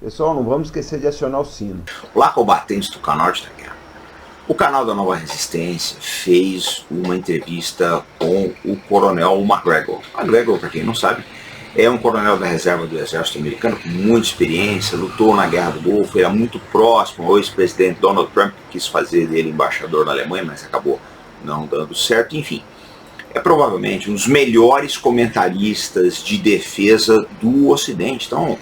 Pessoal, não vamos esquecer de acionar o sino. Olá, combatentes do canal da Guerra. O canal da Nova Resistência fez uma entrevista com o coronel McGregor. McGregor, para quem não sabe, é um coronel da reserva do exército americano com muita experiência, lutou na Guerra do Golfo, era muito próximo ao ex-presidente Donald Trump, que quis fazer dele embaixador na Alemanha, mas acabou não dando certo. Enfim, é provavelmente um dos melhores comentaristas de defesa do Ocidente. Então,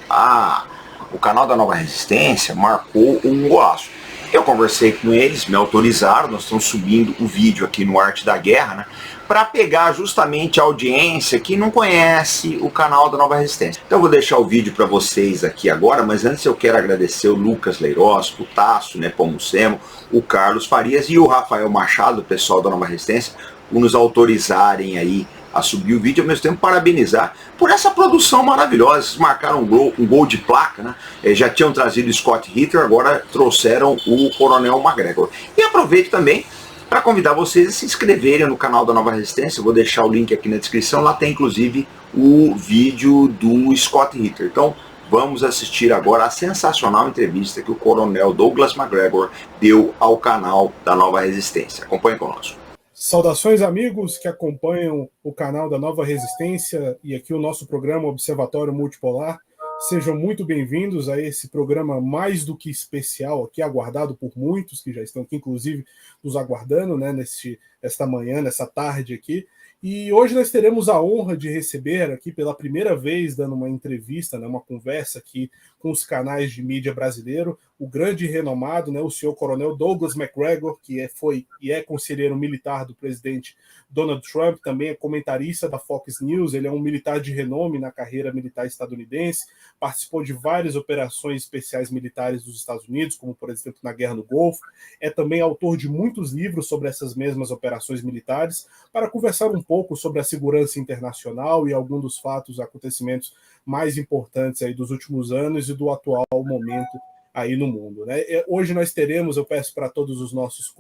o canal da Nova Resistência marcou um golaço. Eu conversei com eles, me autorizaram, nós estamos subindo o vídeo aqui no Arte da Guerra, né, para pegar justamente a audiência que não conhece o canal da Nova Resistência. Então eu vou deixar o vídeo para vocês aqui agora, mas antes eu quero agradecer o Lucas Leiroz, o Tasso Nepomucemo, o Carlos Farias e o Rafael Machado, o pessoal da Nova Resistência, por nos autorizarem aí a subir o vídeo, ao mesmo tempo parabenizar por essa produção maravilhosa. Eles marcaram um gol de placa, né? Já tinham trazido Scott Ritter, agora trouxeram o Coronel McGregor. E aproveito também para convidar vocês a se inscreverem no canal da Nova Resistência. Eu vou deixar o link aqui na descrição, lá tem inclusive o vídeo do Scott Ritter. Então vamos assistir agora a sensacional entrevista que o Coronel Douglas McGregor deu ao canal da Nova Resistência. Acompanhe conosco. Saudações, amigos que acompanham o canal da Nova Resistência e aqui o nosso programa Observatório Multipolar. Sejam muito bem-vindos a esse programa mais do que especial, aqui aguardado por muitos que já estão aqui, inclusive, nos aguardando, né, nesta manhã, nessa tarde aqui. E hoje nós teremos a honra de receber aqui pela primeira vez, dando uma entrevista, né, uma conversa aqui com os canais de mídia brasileiro, o grande e renomado, né, o senhor Coronel Douglas McGregor, que foi e é conselheiro militar do presidente Donald Trump, também é comentarista da Fox News, ele é um militar de renome na carreira militar estadunidense, participou de várias operações especiais militares dos Estados Unidos, como por exemplo na Guerra do Golfo, é também autor de muitos livros sobre essas mesmas operações militares, para conversar um pouco sobre a segurança internacional e alguns dos fatos, acontecimentos mais importantes aí dos últimos anos e do atual momento aí no mundo, né? Hoje nós teremos, eu peço para todos os nossos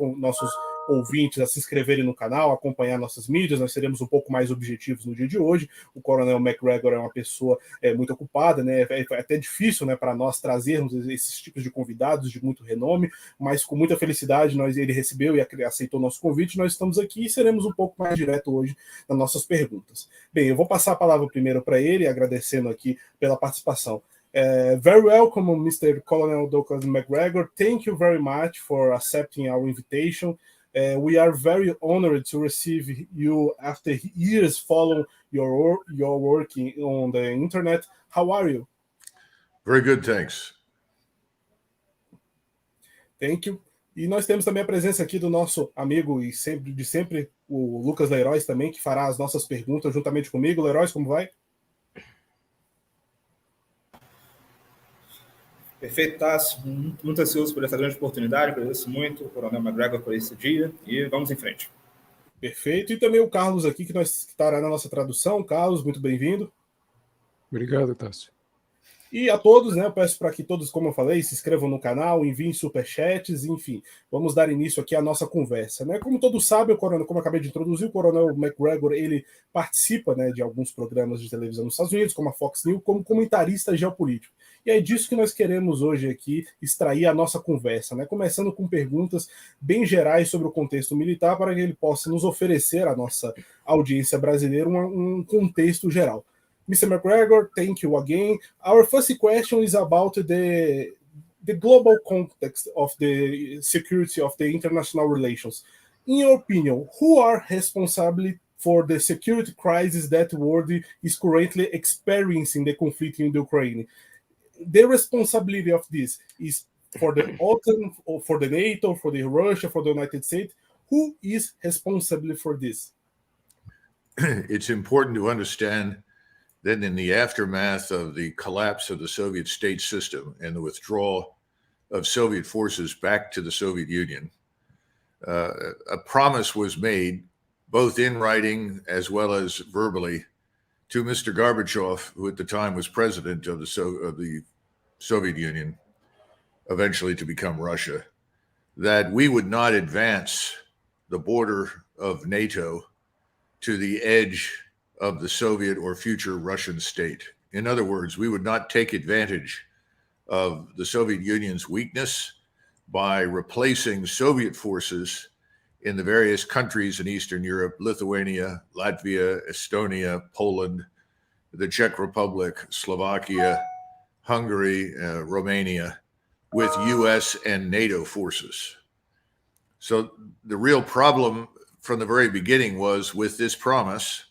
ouvintes a se inscreverem no canal, acompanhar nossas mídias, nós seremos um pouco mais objetivos no dia de hoje. O Coronel McGregor é uma pessoa muito ocupada, né? É até difícil, né, para nós trazermos esses tipos de convidados de muito renome, mas com muita felicidade ele recebeu e aceitou nosso convite, nós estamos aqui e seremos um pouco mais direto hoje nas nossas perguntas. Bem, eu vou passar a palavra primeiro para ele, agradecendo aqui pela participação. Very welcome, Mr. Colonel Douglas McGregor. Thank you very much for accepting our invitation. We are very honored to receive you after years following your working on the internet. How are you? Very good, thanks. Thank you. E nós temos também a presença aqui do nosso amigo e sempre, o Lucas Leiroz também, que fará as nossas perguntas juntamente comigo. Leiroz, como vai? Perfeito, Tasso. Muito ansioso por essa grande oportunidade. Agradeço muito o Coronel McGregor por esse dia e vamos em frente. Perfeito. E também o Carlos aqui, que estará na nossa tradução. Carlos, muito bem-vindo. Obrigado, Tasso. E a todos, né, eu peço para que todos, como eu falei, se inscrevam no canal, enviem superchats, enfim, vamos dar início aqui à nossa conversa, né? Como todos sabem, como eu acabei de introduzir, o Coronel McGregor, ele participa, né, de alguns programas de televisão nos Estados Unidos, como a Fox News, como comentarista geopolítico. E é disso que nós queremos hoje aqui extrair a nossa conversa, né? Começando com perguntas bem gerais sobre o contexto militar, para que ele possa nos oferecer à nossa audiência brasileira um contexto geral. Mr. McGregor, thank you again. Our first question is about the global context of the security of the international relations. In your opinion, who are responsible for the security crisis that the world is currently experiencing the conflict in the Ukraine? The responsibility of this is for the OTAN, or for the NATO, for the Russia, for the United States. Who is responsible for this? It's important to understand that in the aftermath of the collapse of the Soviet state system and the withdrawal of Soviet forces back to the Soviet Union, a promise was made, both in writing as well as verbally, to Mr. Gorbachev, who at the time was president of the Soviet Union, eventually to become Russia, that we would not advance the border of NATO to the edge of the Soviet or future Russian state. In other words, we would not take advantage of the Soviet Union's weakness by replacing Soviet forces in the various countries in Eastern Europe, Lithuania, Latvia, Estonia, Poland, the Czech Republic, Slovakia, Hungary, Romania, with US and NATO forces. So the real problem from the very beginning was with this promise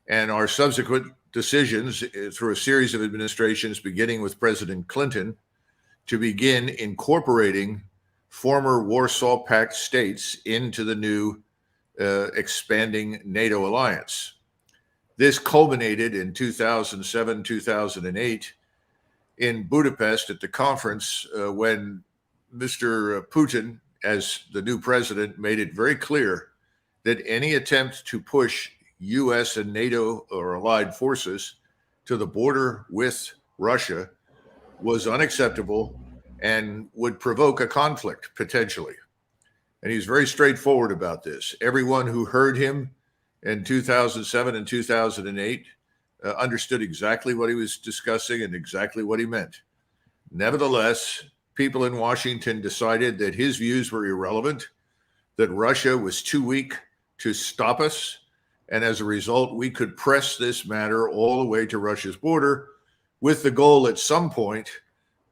and our subsequent decisions through a series of administrations, beginning with President Clinton, to begin incorporating former Warsaw Pact states into the new expanding NATO alliance. This culminated in 2007, 2008 in Budapest at the conference when Mr. Putin, as the new president, made it very clear that any attempt to push US and NATO or allied forces to the border with Russia was unacceptable and would provoke a conflict potentially. And he's very straightforward about this. Everyone who heard him in 2007 and 2008 understood exactly what he was discussing and exactly what he meant. Nevertheless, people in Washington decided that his views were irrelevant, that Russia was too weak to stop us, and as a result, we could press this matter all the way to Russia's border with the goal at some point,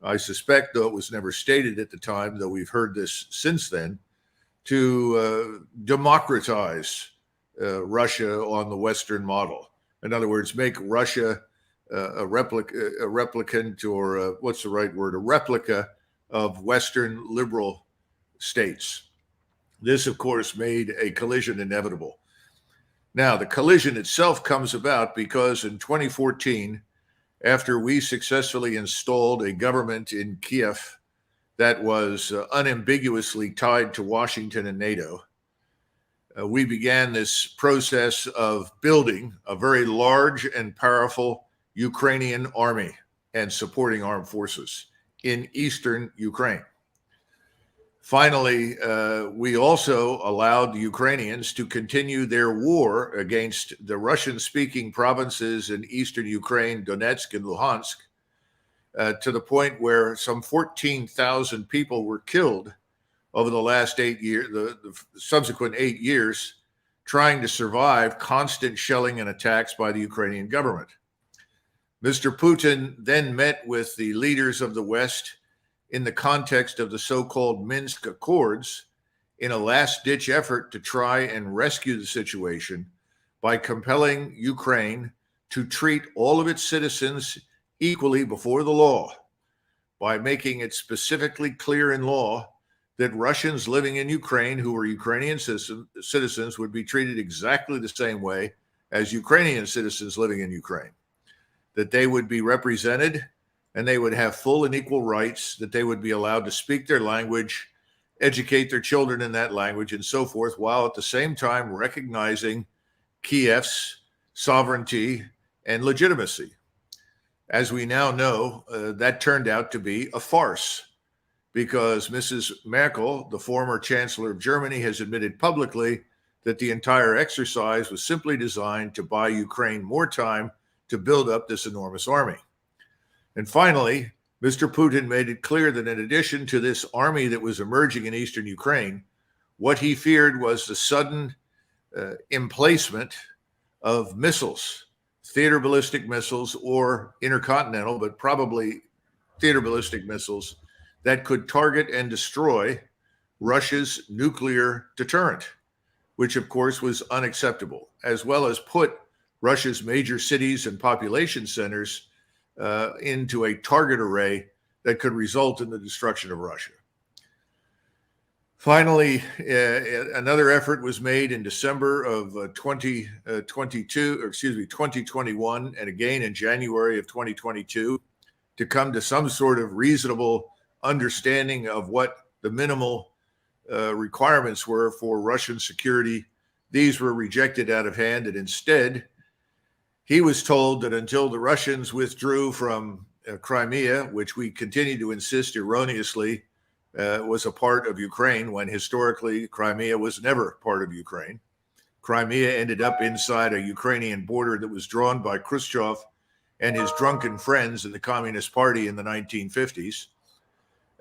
I suspect, though it was never stated at the time, though we've heard this since then, to democratize Russia on the Western model. In other words, make Russia a replicant, or what's the right word, a replica of Western liberal states. This, of course, made a collision inevitable. Now, the collision itself comes about because in 2014, after we successfully installed a government in Kiev that was unambiguously tied to Washington and NATO, we began this process of building a very large and powerful Ukrainian army and supporting armed forces in eastern Ukraine. Finally, we also allowed the Ukrainians to continue their war against the Russian-speaking provinces in eastern Ukraine, Donetsk and Luhansk, to the point where some 14,000 people were killed over the last 8 years, the subsequent 8 years, trying to survive constant shelling and attacks by the Ukrainian government. Mr. Putin then met with the leaders of the West in the context of the so-called Minsk Accords in a last-ditch effort to try and rescue the situation by compelling Ukraine to treat all of its citizens equally before the law, by making it specifically clear in law that Russians living in Ukraine who were Ukrainian citizens would be treated exactly the same way as Ukrainian citizens living in Ukraine, that they would be represented and they would have full and equal rights, that they would be allowed to speak their language, educate their children in that language, and so forth, while at the same time recognizing Kiev's sovereignty and legitimacy. As we now know, that turned out to be a farce, because Mrs. Merkel, the former Chancellor of Germany, has admitted publicly that the entire exercise was simply designed to buy Ukraine more time to build up this enormous army. And finally, Mr. Putin made it clear that in addition to this army that was emerging in eastern Ukraine, what he feared was the sudden emplacement of missiles, theater ballistic missiles or intercontinental, but probably theater ballistic missiles that could target and destroy Russia's nuclear deterrent, which of course was unacceptable, as well as put Russia's major cities and population centers into a target array that could result in the destruction of Russia. Finally, another effort was made in December of 2021, and again in January of 2022, to come to some sort of reasonable understanding of what the minimal requirements were for Russian security. These were rejected out of hand, and instead, he was told that until the Russians withdrew from Crimea, which we continue to insist erroneously was a part of Ukraine, when historically Crimea was never part of Ukraine. Crimea ended up inside a Ukrainian border that was drawn by Khrushchev and his drunken friends in the Communist Party in the 1950s,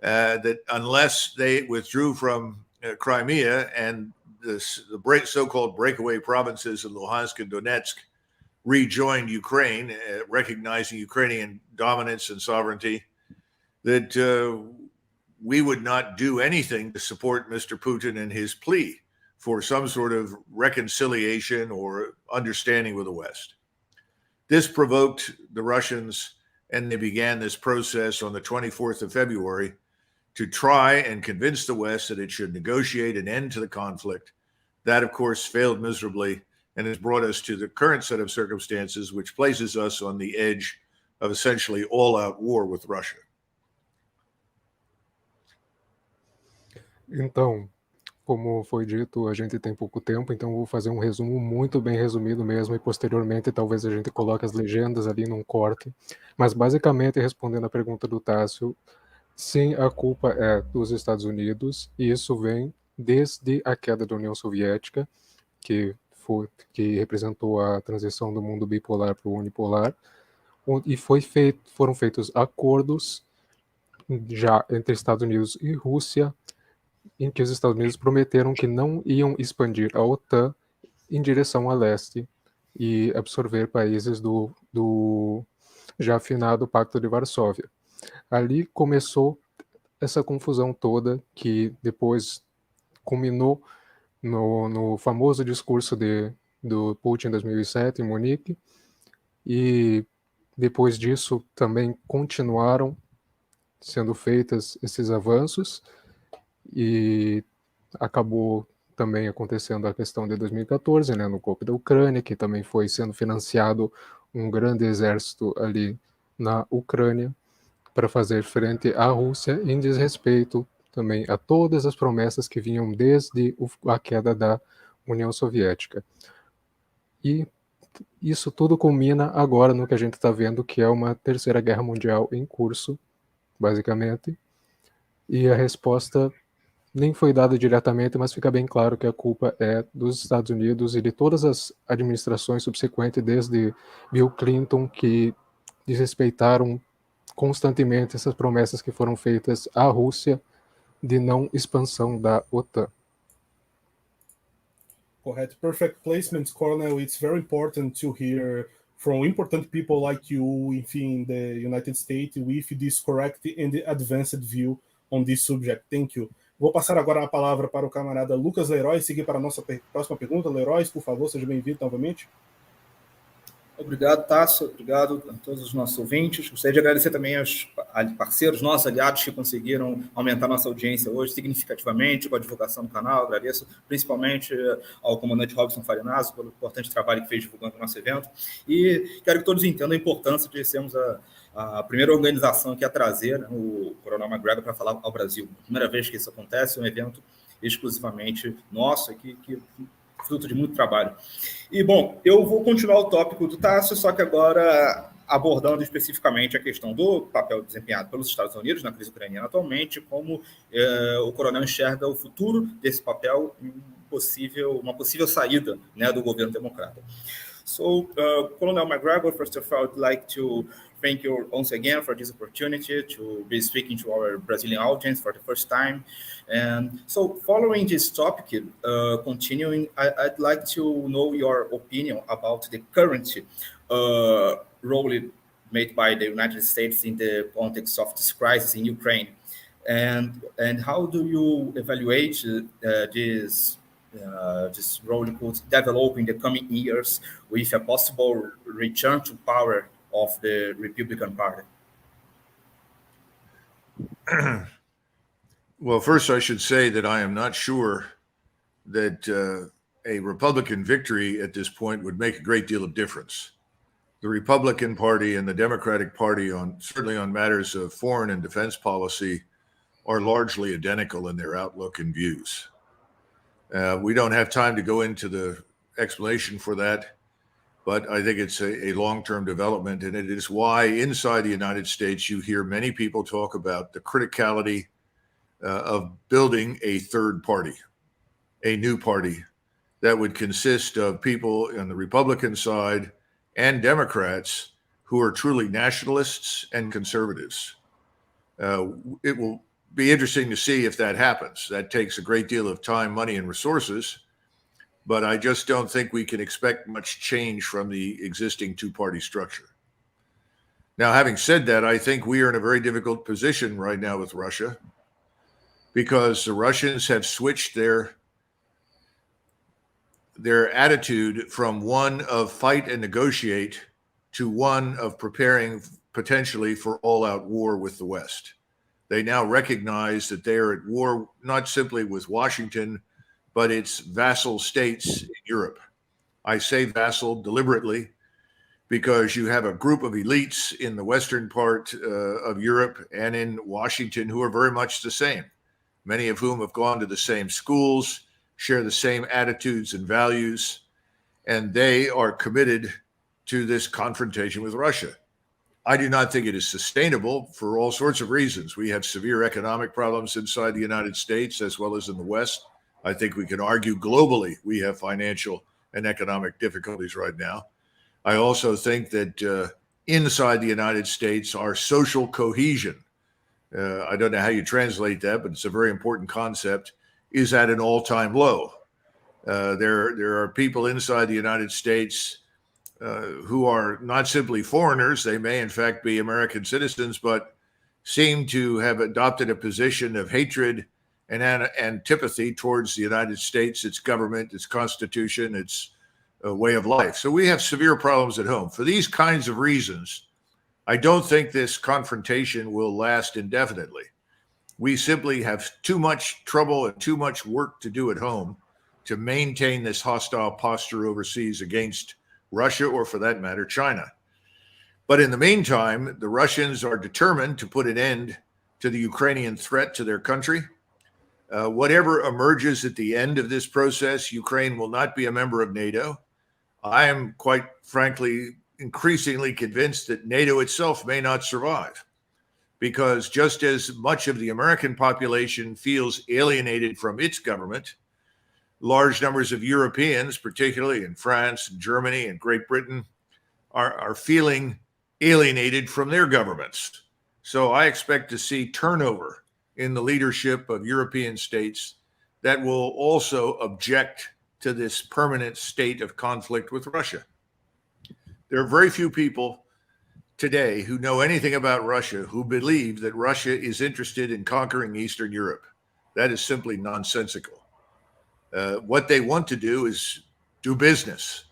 that unless they withdrew from Crimea and the so-called breakaway provinces of Luhansk and Donetsk rejoined Ukraine, recognizing Ukrainian dominance and sovereignty, that we would not do anything to support Mr. Putin in his plea for some sort of reconciliation or understanding with the West. This provoked the Russians, and they began this process on the 24th of February to try and convince the West that it should negotiate an end to the conflict. That, of course, failed miserably and has brought us to the current set of circumstances, which places us on the edge of essentially all-out war with Russia. Então, como foi dito, a gente tem pouco tempo, então vou fazer um resumo muito bem resumido mesmo e posteriormente talvez a gente coloque as legendas ali num corte. Mas basicamente, respondendo a pergunta do Tássio, sim, a culpa é dos Estados Unidos e isso vem desde a queda da União Soviética, que representou a transição do mundo bipolar para o unipolar, e foram feitos acordos já entre Estados Unidos e Rússia, em que os Estados Unidos prometeram que não iam expandir a OTAN em direção a leste e absorver países do já afinado Pacto de Varsóvia. Ali começou essa confusão toda, que depois culminou no famoso discurso do Putin em 2007, em Munique, e depois disso também continuaram sendo feitos esses avanços, e acabou também acontecendo a questão de 2014, né, no golpe da Ucrânia, que também foi sendo financiado um grande exército ali na Ucrânia para fazer frente à Rússia, em desrespeito também a todas as promessas que vinham desde a queda da União Soviética. E isso tudo culmina agora no que a gente está vendo, que é uma terceira guerra mundial em curso, basicamente, e a resposta nem foi dada diretamente, mas fica bem claro que a culpa é dos Estados Unidos e de todas as administrações subsequentes, desde Bill Clinton, que desrespeitaram constantemente essas promessas que foram feitas à Rússia de não expansão da OTAN. Correct. Perfect placements, Colonel. It's very important to hear from important people like you in the United States with this correct and advanced view on this subject. Thank you. Vou passar agora a palavra para o camarada Lucas Leroy, seguir para a nossa próxima pergunta. Leroy, por favor, seja bem-vindo novamente. Obrigado, Tássio. Obrigado a todos os nossos ouvintes. Gostaria de agradecer também aos parceiros, nossos aliados que conseguiram aumentar nossa audiência hoje significativamente com a divulgação do canal. Agradeço principalmente ao comandante Robson Farinazzo pelo importante trabalho que fez divulgando o nosso evento. E quero que todos entendam a importância de sermos a primeira organização aqui a trazer, né, o Coronel McGregor para falar ao Brasil. Primeira vez que isso acontece, um evento exclusivamente nosso aqui, que fruto de muito trabalho. E, bom, eu vou continuar o tópico do Tássio, só que agora abordando especificamente a questão do papel desempenhado pelos Estados Unidos na crise ucraniana atualmente, como o coronel enxerga o futuro desse papel, uma possível saída, né, do governo democrata. So, Colonel McGregor, first of all, I'd like to thank you once again for this opportunity to be speaking to our Brazilian audience for the first time. And so, following this topic, continuing, I'd like to know your opinion about the current role made by the United States in the context of this crisis in Ukraine. And how do you evaluate this role could develop in the coming years with a possible return to power of the Republican Party? Well, first I should say that I am not sure that a Republican victory at this point would make a great deal of difference. The Republican Party and the Democratic Party, certainly on matters of foreign and defense policy, are largely identical in their outlook and views. We don't have time to go into the explanation for that, but I think it's a long-term development, and it is why inside the United States you hear many people talk about the criticality of building a third party, a new party that would consist of people on the Republican side and Democrats who are truly nationalists and conservatives. It will be interesting to see if that happens. That takes a great deal of time, money, and resources, but I just don't think we can expect much change from the existing two-party structure. Now, having said that, I think we are in a very difficult position right now with Russia because the Russians have switched their attitude from one of fight and negotiate to one of preparing potentially for all-out war with the West. They now recognize that they are at war not simply with Washington, but its vassal states in Europe. I say vassal deliberately because you have a group of elites in the western part of Europe and in Washington who are very much the same, many of whom have gone to the same schools, share the same attitudes and values, and they are committed to this confrontation with Russia. I do not think it is sustainable for all sorts of reasons. We have severe economic problems inside the United States as well as in the West. I think we can argue globally we have financial and economic difficulties right now. I also think that inside the United States, our social cohesion, I don't know how you translate that, but it's a very important concept, is at an all-time low. There are people inside the United States who are not simply foreigners. They may, in fact, be American citizens, but seem to have adopted a position of hatred and antipathy towards the United States, its government, its constitution, its way of life. So we have severe problems at home. For these kinds of reasons, I don't think this confrontation will last indefinitely. We simply have too much trouble and too much work to do at home to maintain this hostile posture overseas against Russia, or for that matter, China. But in the meantime, the Russians are determined to put an end to the Ukrainian threat to their country. Whatever emerges at the end of this process, Ukraine will not be a member of NATO. I am quite frankly increasingly convinced that NATO itself may not survive, because just as much of the American population feels alienated from its government, large numbers of Europeans, particularly in France, Germany, and Great Britain, are feeling alienated from their governments. So I expect to see turnover in the leadership of European states that will also object to this permanent state of conflict with Russia. There are very few people today who know anything about Russia who believe that Russia is interested in conquering Eastern Europe. That is simply nonsensical. What they want to do is do business.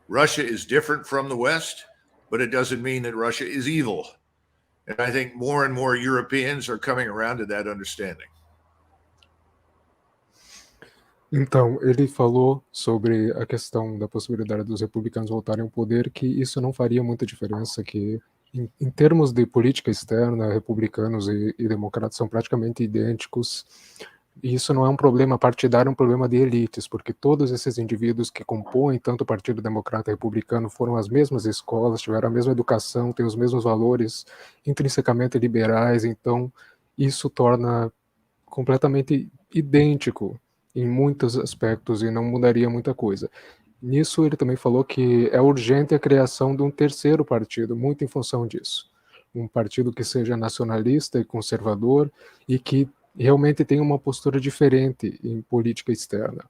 Russia is different from the West, but it doesn't mean that Russia is evil. And I think more and more Europeans are coming around to that understanding. Então, ele falou sobre a questão da possibilidade dos republicanos voltarem ao poder, que isso não faria muita diferença, que em termos de política externa, republicanos e democratas são praticamente idênticos. E isso não é um problema partidário, é um problema de elites, porque todos esses indivíduos que compõem tanto o Partido Democrata e Republicano foram às mesmas escolas, tiveram a mesma educação, têm os mesmos valores intrinsecamente liberais, então isso torna completamente idêntico em muitos aspectos e não mudaria muita coisa. Nisso ele também falou que é urgente a criação de um terceiro partido, muito em função disso. Um partido que seja nacionalista e conservador e que realmente tem uma postura diferente em política externa.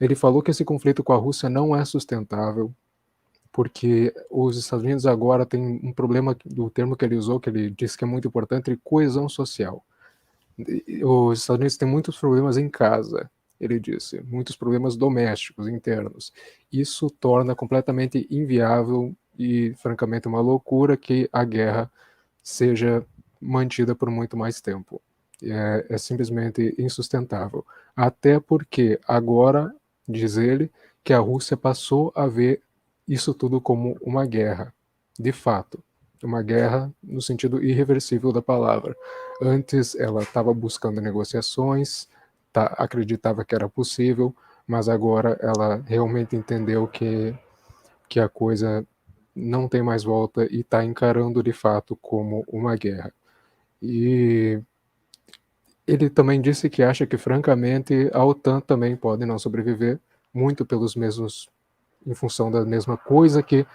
Ele falou que esse conflito com a Rússia não é sustentável, porque os Estados Unidos agora têm um problema, do termo que ele usou, que ele disse que é muito importante, coesão social. Os Estados Unidos têm muitos problemas em casa, ele disse, muitos problemas domésticos, internos. Isso torna completamente inviável e, francamente, uma loucura que a guerra seja mantida por muito mais tempo. É simplesmente insustentável. Até porque agora, diz ele, que a Rússia passou a ver isso tudo como uma guerra, de fato. Uma guerra no sentido irreversível da palavra. Antes ela estava buscando negociações, acreditava que era possível, mas agora ela realmente entendeu que a coisa não tem mais volta e está encarando de fato como uma guerra. E ele também disse que acha que, francamente, a OTAN também pode não sobreviver, muito pelos mesmos, em função da mesma coisa que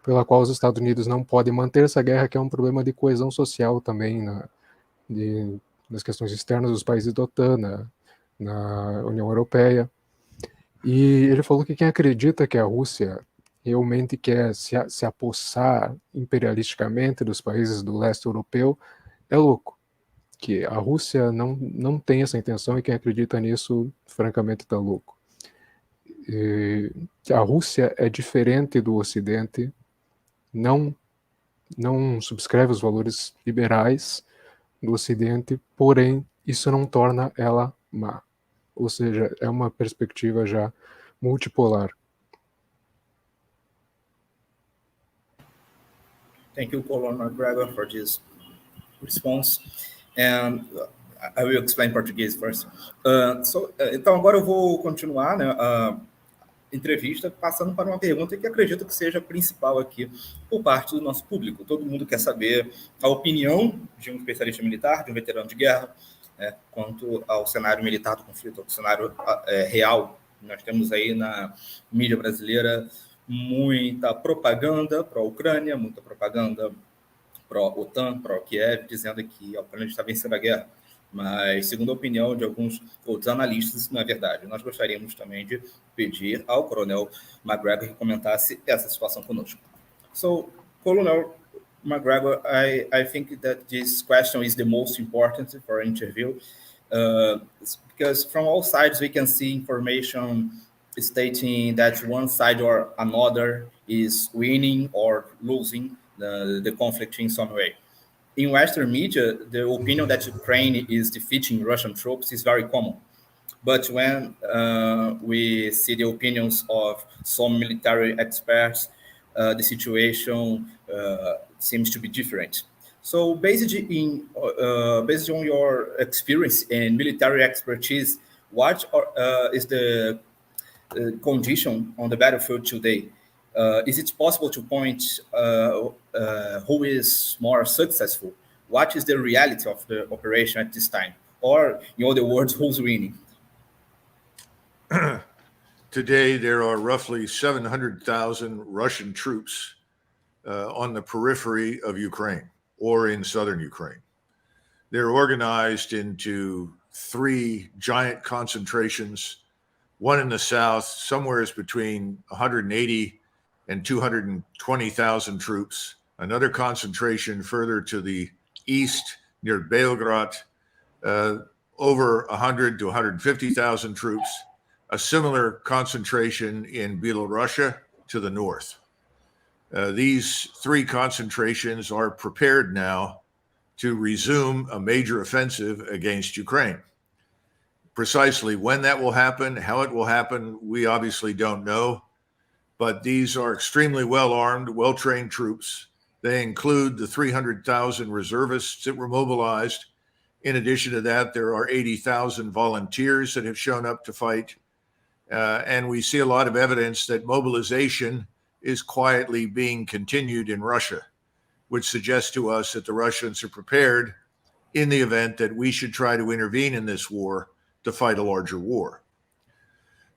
pela qual os Estados Unidos não podem manter essa guerra, que é um problema de coesão social também, nas questões externas dos países da OTAN, na União Europeia. E ele falou que quem acredita que a Rússia realmente quer se apossar imperialisticamente dos países do leste europeu é louco. Que a Rússia não tem essa intenção, e quem acredita nisso, francamente, está louco. A Rússia é diferente do Ocidente, não subscreve os valores liberais do Ocidente, porém, isso não torna ela má. Ou seja, é uma perspectiva já multipolar. Thank you, Colonel McGregor, for this response. And I will explain português first. Então, agora eu vou continuar, né, a entrevista passando para uma pergunta que acredito que seja principal aqui por parte do nosso público. Todo mundo quer saber a opinião de um especialista militar, de um veterano de guerra, quanto ao cenário militar do conflito, ao cenário real. Nós temos aí na mídia brasileira muita propaganda pró-Ucrânia, muita propaganda pró-OTAN, pró-Kiev, dizendo que a Ucrânia está vencendo a guerra. Mas, segundo a opinião de alguns outros analistas, isso não é verdade. Nós gostaríamos também de pedir ao Coronel McGregor que comentasse essa situação conosco. So, Colonel McGregor, I think that this question is the most important for our interview, because from all sides we can see information stating that one side or another is winning or losing the conflict in some way. In Western media, the opinion that Ukraine is defeating Russian troops is very common. But when we see the opinions of some military experts, the situation seems to be different. So based on your experience and military expertise, what is the condition on the battlefield today? Is it possible to point who is more successful? What is the reality of the operation at this time? Or, in other words, who's winning? Today, there are roughly 700,000 Russian troops on the periphery of Ukraine or in southern Ukraine. They're organized into 3 giant concentrations, one in the south, somewhere is between 180 and 220,000 troops, another concentration further to the east near Belgrade, over 100 to 150,000 troops, a similar concentration in Belarusia to the north. These 3 concentrations are prepared now to resume a major offensive against Ukraine. Precisely when that will happen, how it will happen, we obviously don't know. But these are extremely well-armed, well-trained troops. They include the 300,000 reservists that were mobilized. In addition to that, there are 80,000 volunteers that have shown up to fight. And we see a lot of evidence that mobilization is quietly being continued in Russia, which suggests to us that the Russians are prepared in the event that we should try to intervene in this war to fight a larger war.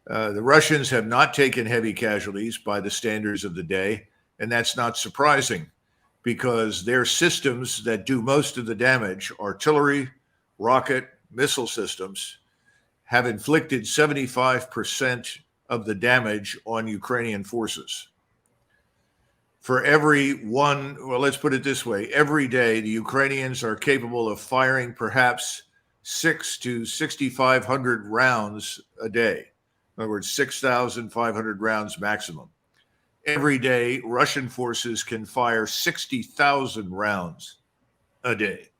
The Russians have not taken heavy casualties by the standards of the day, and that's not surprising because their systems that do most of the damage, artillery, rocket, missile systems, have inflicted 75% of the damage on Ukrainian forces. For every one, well, let's put it this way, every day the Ukrainians are capable of firing perhaps 600 to 6,500 rounds a day. In other words, 6,500 rounds maximum. Every day, Russian forces can fire 60,000 rounds a day,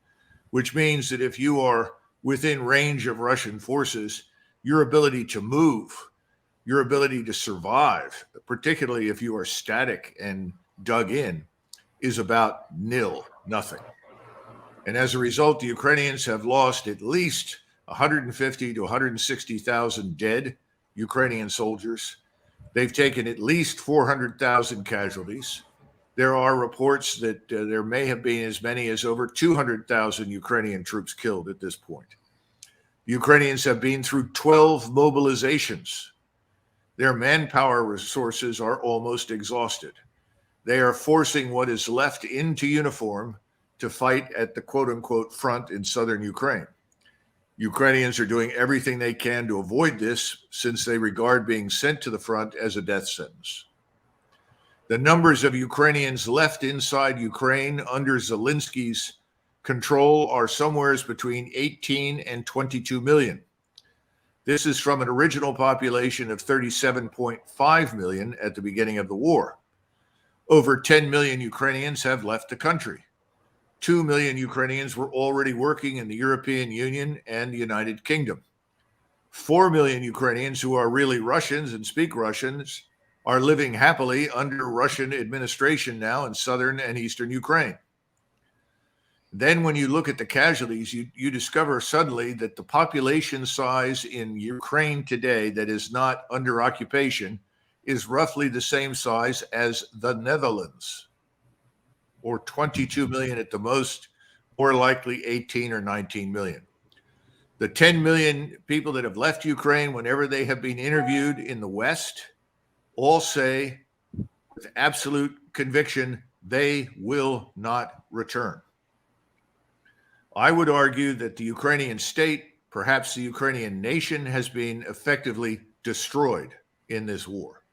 which means that if you are within range of Russian forces, your ability to move, your ability to survive, particularly if you are static and dug in, is about nil, nothing. And as a result, the Ukrainians have lost at least 150 to 160,000 dead Ukrainian soldiers. They've taken at least 400,000 casualties. There are reports that there may have been as many as over 200,000 Ukrainian troops killed at this point. The Ukrainians have been through 12 mobilizations. Their manpower resources are almost exhausted. they are forcing what is left into uniform to fight at the quote-unquote front in southern Ukraine. Ukrainians are doing everything they can to avoid this, since they regard being sent to the front as a death sentence. The numbers of Ukrainians left inside Ukraine under Zelensky's control are somewhere between 18 and 22 million. This is from an original population of 37.5 million at the beginning of the war. Over 10 million Ukrainians have left the country. 2 million Ukrainians were already working in the European Union and the United Kingdom. 4 million Ukrainians who are really Russians and speak Russians are living happily under Russian administration now in southern and eastern Ukraine. Then when you look at the casualties, you discover suddenly that the population size in Ukraine today that is not under occupation is roughly the same size as the Netherlands, or 22 million at the most, more likely 18 or 19 million. The 10 million people that have left Ukraine, whenever they have been interviewed in the West, all say with absolute conviction they will not return. I would argue that the Ukrainian state, perhaps the Ukrainian nation, has been effectively destroyed in this war.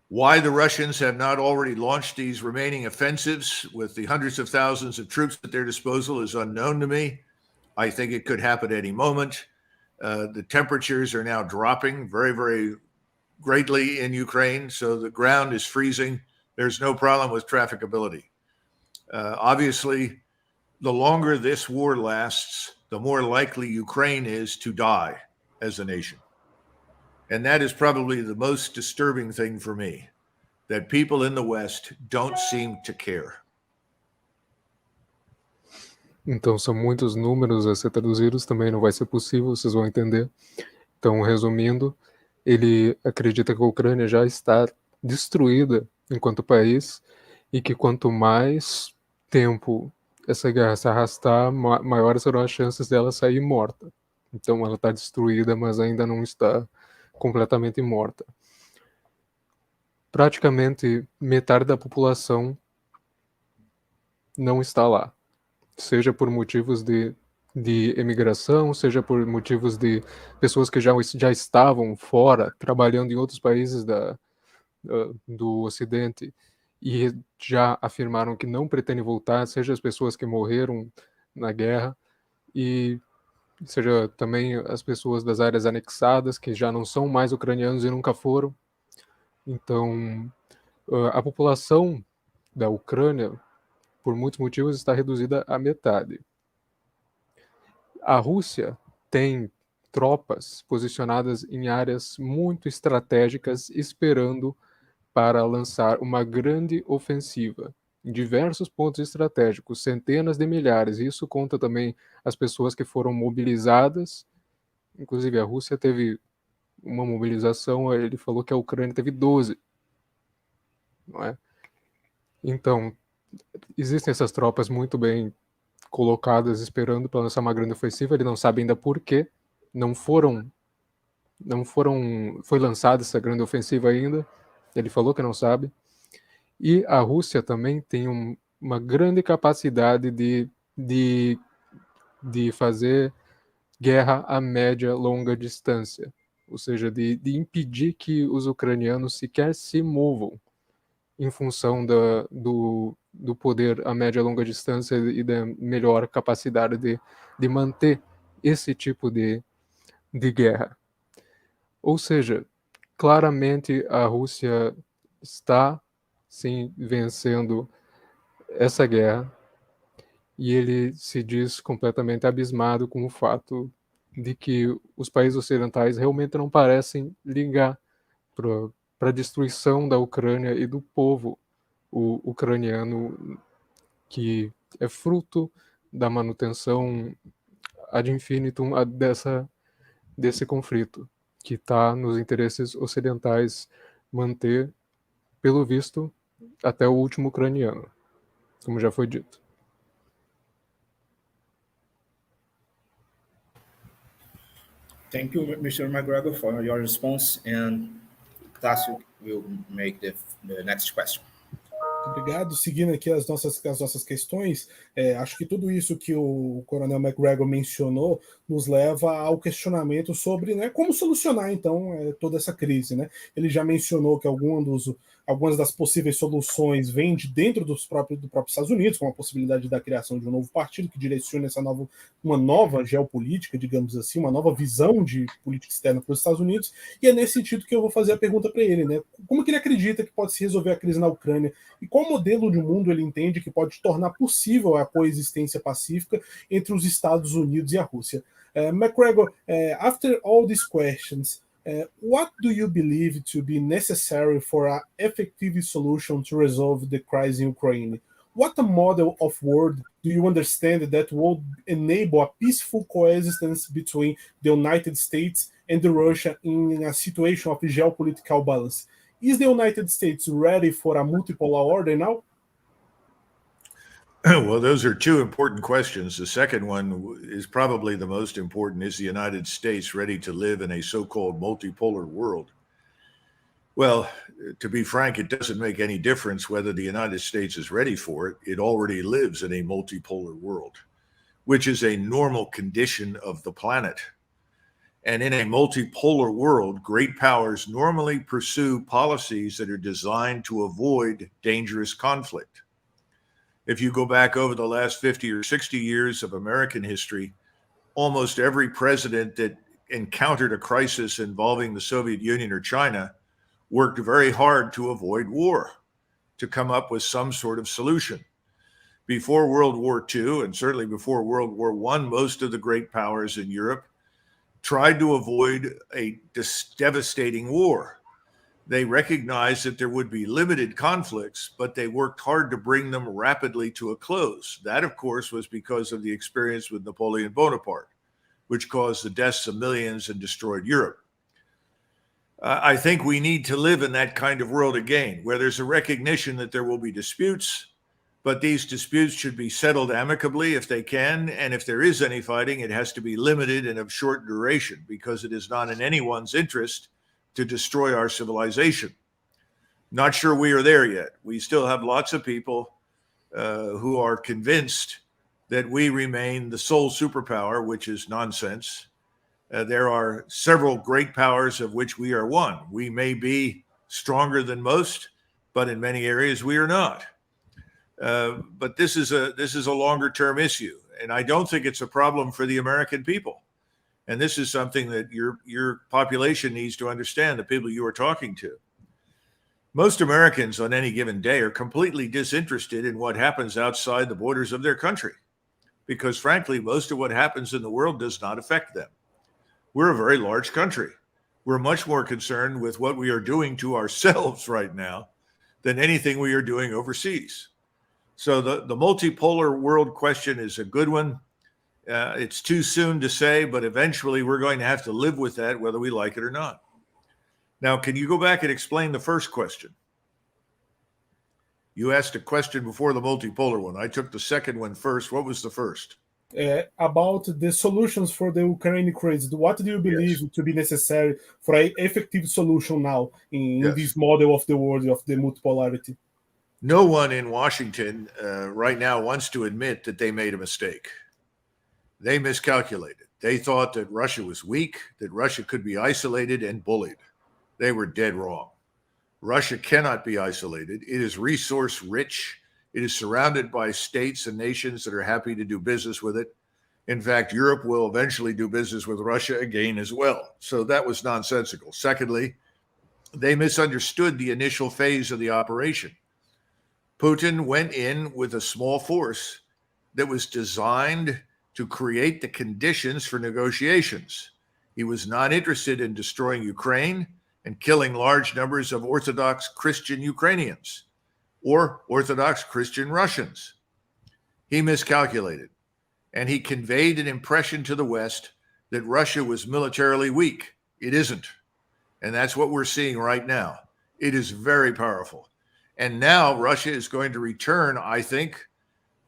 Why the Russians have not already launched these remaining offensives with the hundreds of thousands of troops at their disposal is unknown to me. I think it could happen at any moment. The temperatures are now dropping very, very greatly in Ukraine, so the ground is freezing. There's no problem with trafficability. Obviously, the longer this war lasts, the more likely Ukraine is to die as a nation. And that is probably the most disturbing thing for me, that people in the West don't seem to care. Então, são muitos números a ser traduzidos, também não vai ser possível, vocês vão entender. Então, resumindo, ele acredita que a Ucrânia já está destruída enquanto país e que quanto mais tempo essa guerra se arrastar, maiores serão as chances dela sair morta. Então, ela está destruída, mas ainda não está completamente morta. Praticamente metade da população não está lá, seja por motivos de emigração, seja por motivos de pessoas que já estavam fora, trabalhando em outros países do Ocidente e já afirmaram que não pretendem voltar, seja as pessoas que morreram na guerra e seja também as pessoas das áreas anexadas que já não são mais ucranianos e nunca foram. Então, a população da Ucrânia, por muitos motivos, está reduzida à metade. A Rússia tem tropas posicionadas em áreas muito estratégicas, esperando para lançar uma grande ofensiva em diversos pontos estratégicos, centenas de milhares. Isso conta também as pessoas que foram mobilizadas. Inclusive, a Rússia teve uma mobilização, ele falou que a Ucrânia teve 12. Não é? Então, existem essas tropas muito bem colocadas, esperando para lançar uma grande ofensiva. Ele não sabe ainda por quê. Foi lançada essa grande ofensiva ainda. Ele falou que não sabe. E a Rússia também tem uma grande capacidade de fazer guerra a média, longa distância. Ou seja, de impedir que os ucranianos sequer se movam em função do poder a média e longa distância e da melhor capacidade de manter esse tipo de guerra. Ou seja, claramente a Rússia está, sim, vencendo essa guerra e ele se diz completamente abismado com o fato de que os países ocidentais realmente não parecem ligar para a destruição da Ucrânia e do povo ucraniano, que é fruto da manutenção ad infinitum desse conflito, que está nos interesses ocidentais manter, pelo visto, até o último ucraniano, como já foi dito. Thank you, Mr. McGregor, for your response, and Tasso will make the next question. Obrigado. Seguindo aqui as nossas questões, acho que tudo isso que o Coronel McGregor mencionou nos leva ao questionamento sobre, né, como solucionar, então, toda essa crise. Né? Ele já mencionou que algumas das possíveis soluções vêm de dentro do próprio Estados Unidos, com a possibilidade da criação de um novo partido que direcione uma nova geopolítica, digamos assim, uma nova visão de política externa para os Estados Unidos, e é nesse sentido que eu vou fazer a pergunta para ele, né? Como que ele acredita que pode se resolver a crise na Ucrânia e qual modelo de mundo ele entende que pode tornar possível a coexistência pacífica entre os Estados Unidos e a Rússia? McGregor, after all these questions, what do you believe to be necessary for an effective solution to resolve the crisis in Ukraine? What model of world do you understand that would enable a peaceful coexistence between the United States and Russia in a situation of geopolitical balance? Is the United States ready for a multipolar order now? Well, those are two important questions. The second one is probably the most important. Is the United States ready to live in a so-called multipolar world? Well, to be frank, it doesn't make any difference whether the United States is ready for it. It already lives in a multipolar world, which is a normal condition of the planet. And in a multipolar world, great powers normally pursue policies that are designed to avoid dangerous conflict. If you go back over the last 50 or 60 years of American history, almost every president that encountered a crisis involving the Soviet Union or China worked very hard to avoid war, to come up with some sort of solution. Before World War II, and certainly before World War I, most of the great powers in Europe tried to avoid a devastating war. They recognized that there would be limited conflicts, but they worked hard to bring them rapidly to a close. That, of course, was because of the experience with Napoleon Bonaparte, which caused the deaths of millions and destroyed Europe. I think we need to live in that kind of world again, where there's a recognition that there will be disputes, but these disputes should be settled amicably if they can. And if there is any fighting, it has to be limited and of short duration, because it is not in anyone's interest to destroy our civilization. Not sure we are there yet. We still have lots of people who are convinced that we remain the sole superpower, which is nonsense. There are several great powers of which we are one. We may be stronger than most, but in many areas we are not. But this is a longer term issue, and I don't think it's a problem for the American people. And this is something that your population needs to understand, the people you are talking to. Most Americans on any given day are completely disinterested in what happens outside the borders of their country, because frankly, most of what happens in the world does not affect them. We're a very large country. We're much more concerned with what we are doing to ourselves right now than anything we are doing overseas. So the multipolar world question is a good one. It's too soon to say, but eventually we're going to have to live with that, whether we like it or not. Now, can you go back and explain the first question? You asked a question before the multipolar one. I took the second one first. What was the first? About the solutions for the Ukrainian crisis. What do you believe to be necessary for an effective solution now in this model of the world of the multipolarity? No one in Washington right now wants to admit that they made a mistake. They miscalculated. They thought that Russia was weak, that Russia could be isolated and bullied. They were dead wrong. Russia cannot be isolated. It is resource rich. It is surrounded by states and nations that are happy to do business with it. In fact, Europe will eventually do business with Russia again as well. So that was nonsensical. Secondly, they misunderstood the initial phase of the operation. Putin went in with a small force that was designed to create the conditions for negotiations. He was not interested in destroying Ukraine and killing large numbers of Orthodox Christian Ukrainians or Orthodox Christian Russians. He miscalculated, and he conveyed an impression to the West that Russia was militarily weak. It isn't. And that's what we're seeing right now. It is very powerful. And now Russia is going to return, I think,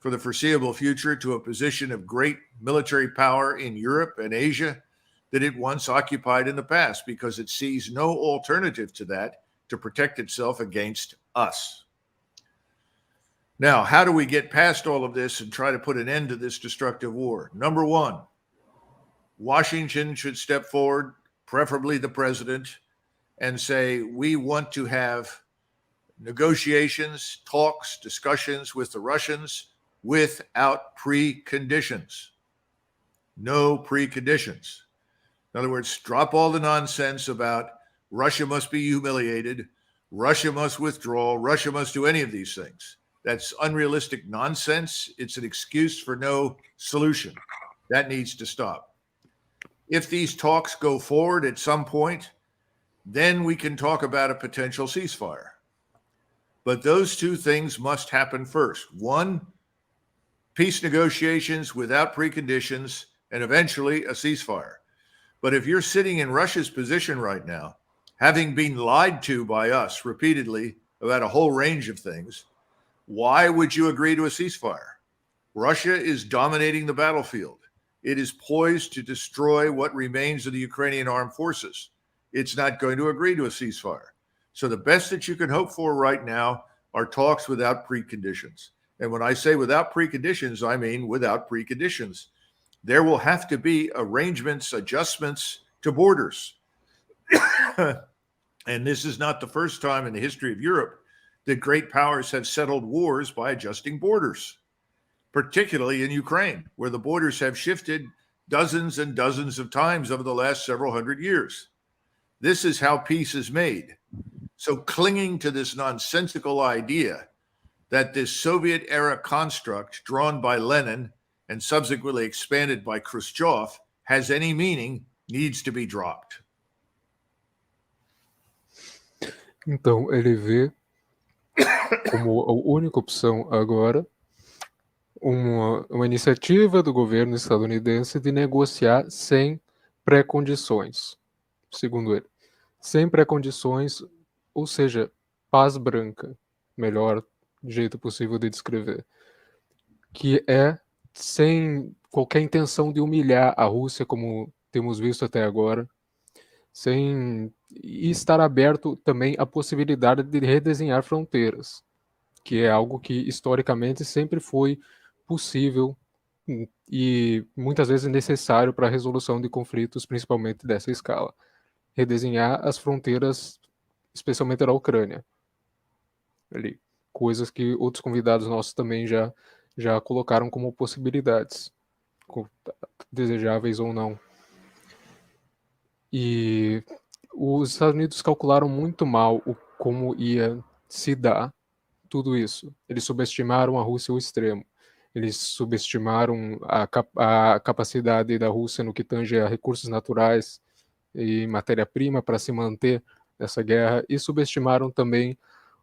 for the foreseeable future to a position of great military power in Europe and Asia that it once occupied in the past, because it sees no alternative to that to protect itself against us. Now, how do we get past all of this and try to put an end to this destructive war? Number one, Washington should step forward, preferably the president, and say, we want to have negotiations, talks, discussions with the Russians without preconditions. No preconditions. In other words, drop all the nonsense about Russia must be humiliated, Russia must withdraw, Russia must do any of these things. That's unrealistic nonsense. It's an excuse for no solution. That needs to stop. If these talks go forward at some point, then we can talk about a potential ceasefire. But those two things must happen first. One, peace negotiations without preconditions, and eventually a ceasefire. But if you're sitting in Russia's position right now, having been lied to by us repeatedly about a whole range of things, why would you agree to a ceasefire? Russia is dominating the battlefield. It is poised to destroy what remains of the Ukrainian armed forces. It's not going to agree to a ceasefire. So the best that you can hope for right now are talks without preconditions. And when I say without preconditions, I mean without preconditions. There will have to be arrangements, adjustments to borders. And this is not the first time in the history of Europe that great powers have settled wars by adjusting borders, particularly in Ukraine, where the borders have shifted dozens and dozens of times over the last several hundred years. This is how peace is made. So clinging to this nonsensical idea that this Soviet-era construct drawn by Lenin and subsequently expanded by Khrushchev has any meaning needs to be dropped. Então, ele vê como a única opção agora uma iniciativa do governo estadunidense de negociar sem pré-condições, segundo ele. Sem pré-condições, ou seja, paz branca, melhor jeito possível de descrever, que é sem qualquer intenção de humilhar a Rússia, como temos visto até agora, e estar aberto também à possibilidade de redesenhar fronteiras, que é algo que historicamente sempre foi possível e muitas vezes necessário para a resolução de conflitos, principalmente dessa escala. Redesenhar as fronteiras, especialmente da Ucrânia. Ali. Coisas que outros convidados nossos também já colocaram como possibilidades, desejáveis ou não. E os Estados Unidos calcularam muito mal como ia se dar tudo isso. Eles subestimaram a Rússia ao extremo. Eles subestimaram a capacidade da Rússia no que tange a recursos naturais e matéria-prima para se manter nessa guerra, e subestimaram também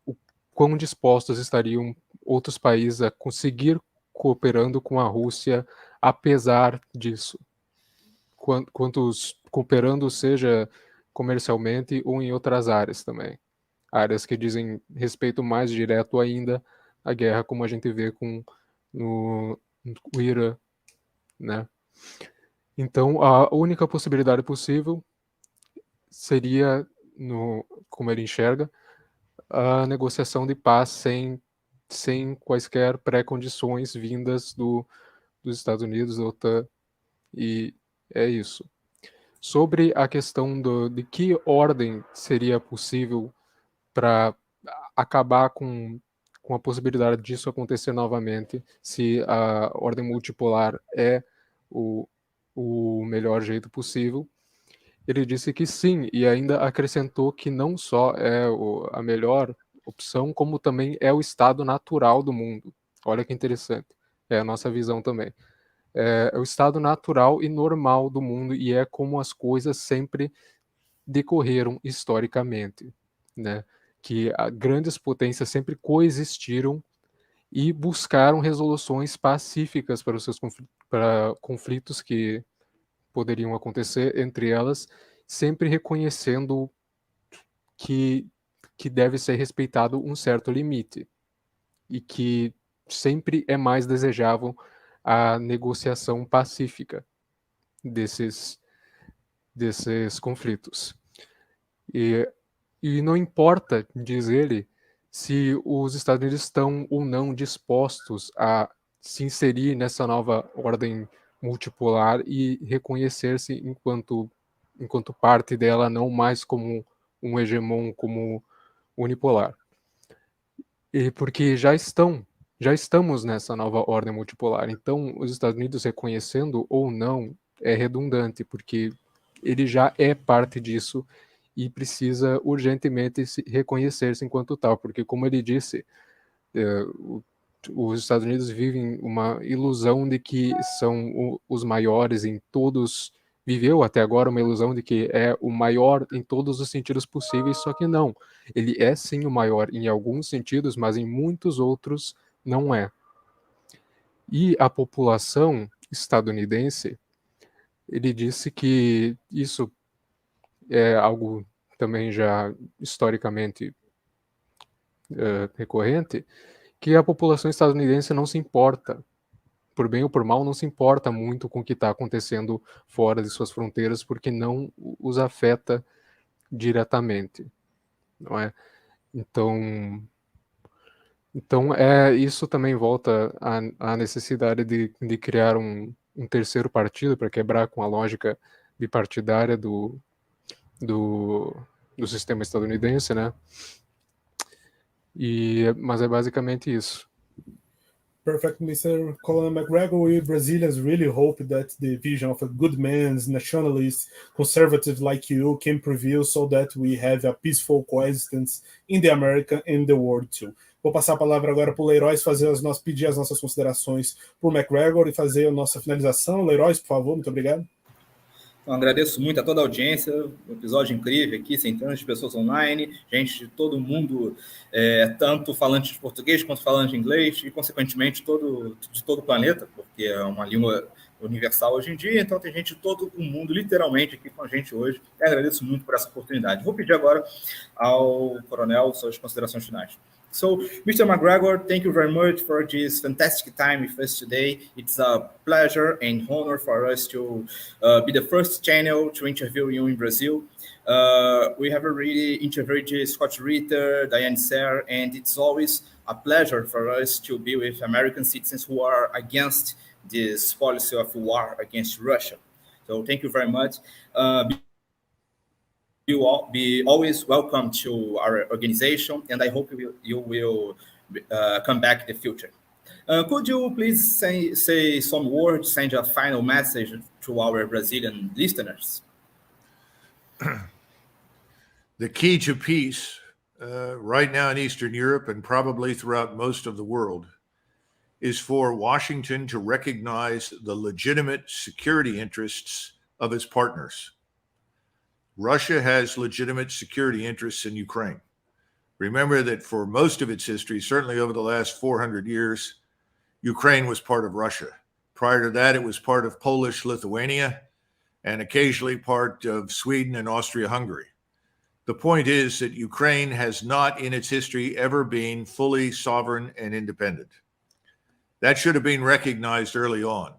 o quão dispostos estariam outros países a conseguir cooperando com a Rússia apesar disso. Quantos cooperando, seja comercialmente ou em outras áreas também. Áreas que dizem respeito mais direto ainda à guerra, como a gente vê no Irã, né? Então, a única possibilidade possível seria, como ele enxerga, a negociação de paz sem quaisquer pré-condições vindas dos Estados Unidos, da OTAN, e é isso. Sobre a questão de que ordem seria possível para acabar com a possibilidade disso acontecer novamente, se a ordem multipolar é o melhor jeito possível, ele disse que sim, e ainda acrescentou que não só é a melhor opção, como também é o estado natural do mundo. Olha que interessante, é a nossa visão também. É o estado natural e normal do mundo, e é como as coisas sempre decorreram historicamente, né? Que grandes potências sempre coexistiram e buscaram resoluções pacíficas para os seus conflitos que poderiam acontecer entre elas, sempre reconhecendo que deve ser respeitado um certo limite e que sempre é mais desejável a negociação pacífica desses conflitos. E não importa, diz ele, se os Estados Unidos estão ou não dispostos a se inserir nessa nova ordem multipolar e reconhecer-se enquanto parte dela, não mais como um hegemon, como unipolar. E porque já estamos nessa nova ordem multipolar. Então, os Estados Unidos reconhecendo ou não é redundante, porque ele já é parte disso e precisa urgentemente reconhecer-se enquanto tal, porque, como ele disse, os Estados Unidos vivem uma ilusão de que são os maiores em todos, viveu até agora uma ilusão de que é o maior em todos os sentidos possíveis, só que não. Ele é sim o maior em alguns sentidos, mas em muitos outros não é. E a população estadunidense, ele disse que isso é algo também já historicamente recorrente, que a população estadunidense não se importa, por bem ou por mal, não se importa muito com o que está acontecendo fora de suas fronteiras, porque não os afeta diretamente, não é? Então isso também volta à necessidade de criar um terceiro partido para quebrar com a lógica bipartidária do sistema estadunidense, né? Mas é basicamente isso. Perfect, Mr. Colin McGregor. We Brazilians really hope that the vision of a good man's nationalist, conservative like you can prevail so that we have a peaceful coexistence in the America and the world too. Vou passar a palavra agora para o Leiroz pedir as nossas considerações para o McGregor e fazer a nossa finalização. Leiroz, por favor, muito obrigado. Então, agradeço muito a toda a audiência, um episódio incrível aqui, centenas de pessoas online, gente de todo mundo, tanto falantes de português quanto falantes de inglês, e, consequentemente, de todo o planeta, porque é uma língua universal hoje em dia, então tem gente de todo o mundo, literalmente, aqui com a gente hoje, e agradeço muito por essa oportunidade. Vou pedir agora ao Coronel suas considerações finais. So, Mr. McGregor, thank you very much for this fantastic time with us today. It's a pleasure and honor for us to be the first channel to interview you in Brazil. We have already interviewed Scott Ritter, Diane Serre, and it's always a pleasure for us to be with American citizens who are against this policy of war against Russia. So thank you very much. You will be always welcome to our organization, and I hope you will come back in the future. Could you please say some words, send a final message to our Brazilian listeners? The key to peace right now in Eastern Europe and probably throughout most of the world is for Washington to recognize the legitimate security interests of its partners. Russia has legitimate security interests in Ukraine. Remember that for most of its history, certainly over the last 400 years, Ukraine was part of Russia. Prior to that, it was part of Polish Lithuania and occasionally part of Sweden and Austria-Hungary. The point is that Ukraine has not in its history ever been fully sovereign and independent. That should have been recognized early on.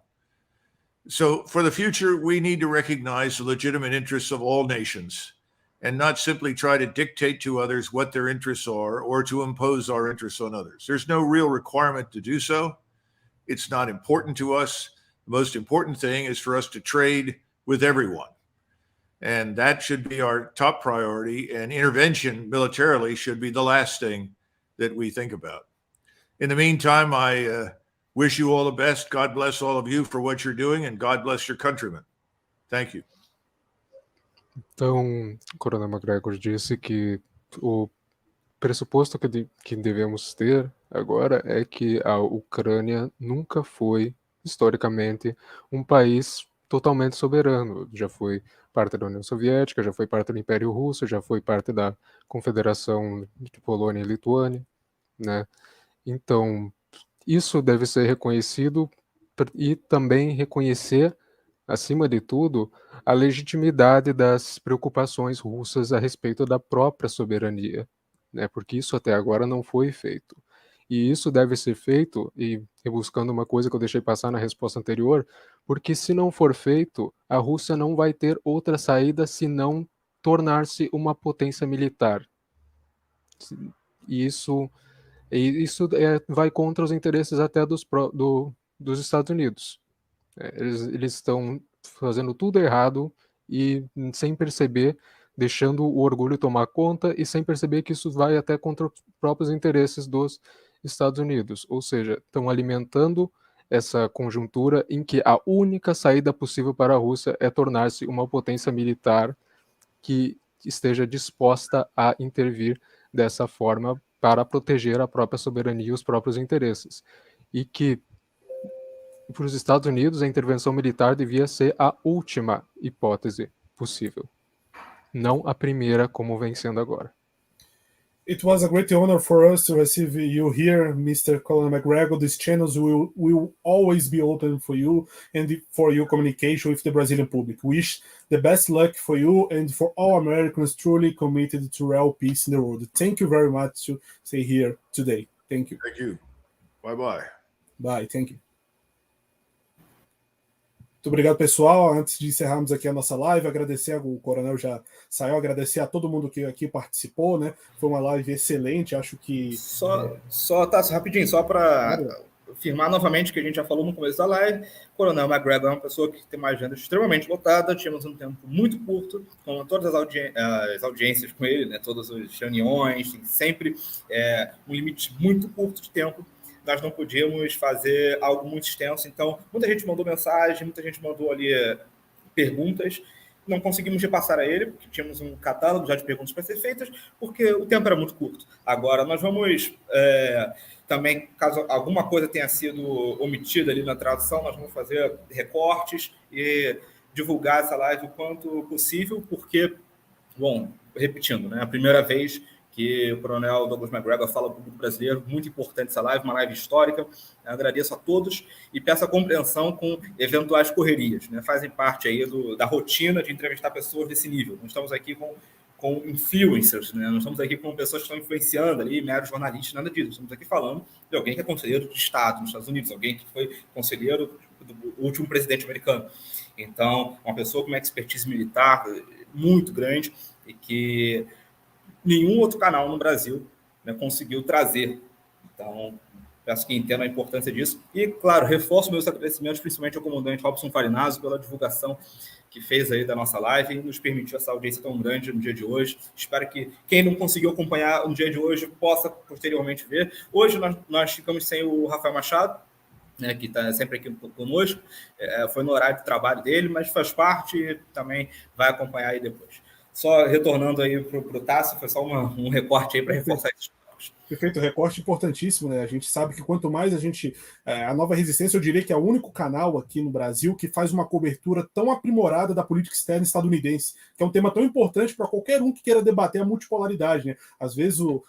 So for the future, we need to recognize the legitimate interests of all nations and not simply try to dictate to others what their interests are or to impose our interests on others. There's no real requirement to do so. It's not important to us. The most important thing is for us to trade with everyone. And that should be our top priority, and intervention militarily should be the last thing that we think about. In the meantime, I wish you all the best. God bless all of you for what you're doing, and God bless your countrymen. Thank you. Então, Coronel McGregor disse que o pressuposto que devemos ter agora é que a Ucrânia nunca foi, historicamente, um país totalmente soberano. Já foi parte da União Soviética, já foi parte do Império Russo, já foi parte da Confederação de Polônia e Lituânia, né? Então, isso deve ser reconhecido e também reconhecer, acima de tudo, a legitimidade das preocupações russas a respeito da própria soberania, né? Porque isso até agora não foi feito. E isso deve ser feito, e buscando uma coisa que eu deixei passar na resposta anterior, porque se não for feito, a Rússia não vai ter outra saída senão tornar-se uma potência militar. E isso vai contra os interesses até dos Estados Unidos. Eles estão fazendo tudo errado e sem perceber, deixando o orgulho tomar conta e sem perceber que isso vai até contra os próprios interesses dos Estados Unidos. Ou seja, estão alimentando essa conjuntura em que a única saída possível para a Rússia é tornar-se uma potência militar que esteja disposta a intervir dessa forma para proteger a própria soberania e os próprios interesses. E que, para os Estados Unidos, a intervenção militar devia ser a última hipótese possível, não a primeira, como vem sendo agora. It was a great honor for us to receive you here, Mr. Colin McGregor. These channels will always be open for you and for your communication with the Brazilian public. Wish the best luck for you and for all Americans truly committed to real peace in the world. Thank you very much to stay here today. Thank you. Thank you. Bye-bye. Bye, thank you. Muito obrigado, pessoal. Antes de encerrarmos aqui a nossa live, agradecer, o Coronel já saiu, agradecer a todo mundo que aqui participou, né? Foi uma live excelente, acho que... Só rapidinho, só para afirmar novamente que a gente já falou no começo da live, o Coronel McGregor é uma pessoa que tem uma agenda extremamente lotada, tínhamos um tempo muito curto, com todas as audiências com ele, né? Todas as reuniões, tem sempre um limite muito curto de tempo. Nós não podíamos fazer algo muito extenso, então muita gente mandou mensagem, muita gente mandou ali perguntas, não conseguimos repassar a ele, porque tínhamos um catálogo já de perguntas para ser feitas, porque o tempo era muito curto. Agora, nós vamos também, caso alguma coisa tenha sido omitida ali na tradução, nós vamos fazer recortes e divulgar essa live o quanto possível, porque, bom, repetindo, né, a primeira vez que o Coronel Douglas McGregor fala ao público brasileiro, muito importante essa live, uma live histórica. Eu agradeço a todos e peço a compreensão com eventuais correrias, né? Fazem parte aí da rotina de entrevistar pessoas desse nível. Não estamos aqui com influencers, né? Não estamos aqui com pessoas que estão influenciando ali, meros jornalistas, nada disso. Estamos aqui falando de alguém que é conselheiro de Estado nos Estados Unidos, alguém que foi conselheiro do último presidente americano. Então, uma pessoa com uma expertise militar muito grande e que nenhum outro canal no Brasil, né, conseguiu trazer. Então, peço que entendam a importância disso. E, claro, reforço meus agradecimentos, principalmente ao comandante Robson Farinazzo, pela divulgação que fez aí da nossa live e nos permitiu essa audiência tão grande no dia de hoje. Espero que quem não conseguiu acompanhar no dia de hoje possa posteriormente ver. Hoje nós ficamos sem o Rafael Machado, né, que está sempre aqui conosco. Foi no horário de trabalho dele, mas faz parte e também vai acompanhar aí depois. Só retornando aí para o Tássio, foi só um recorte aí para reforçar esses pontos. Perfeito, recorte importantíssimo, né? A gente sabe que quanto mais a Nova Resistência, eu diria que é o único canal aqui no Brasil que faz uma cobertura tão aprimorada da política externa estadunidense, que é um tema tão importante para qualquer um que queira debater a multipolaridade, né? Às vezes o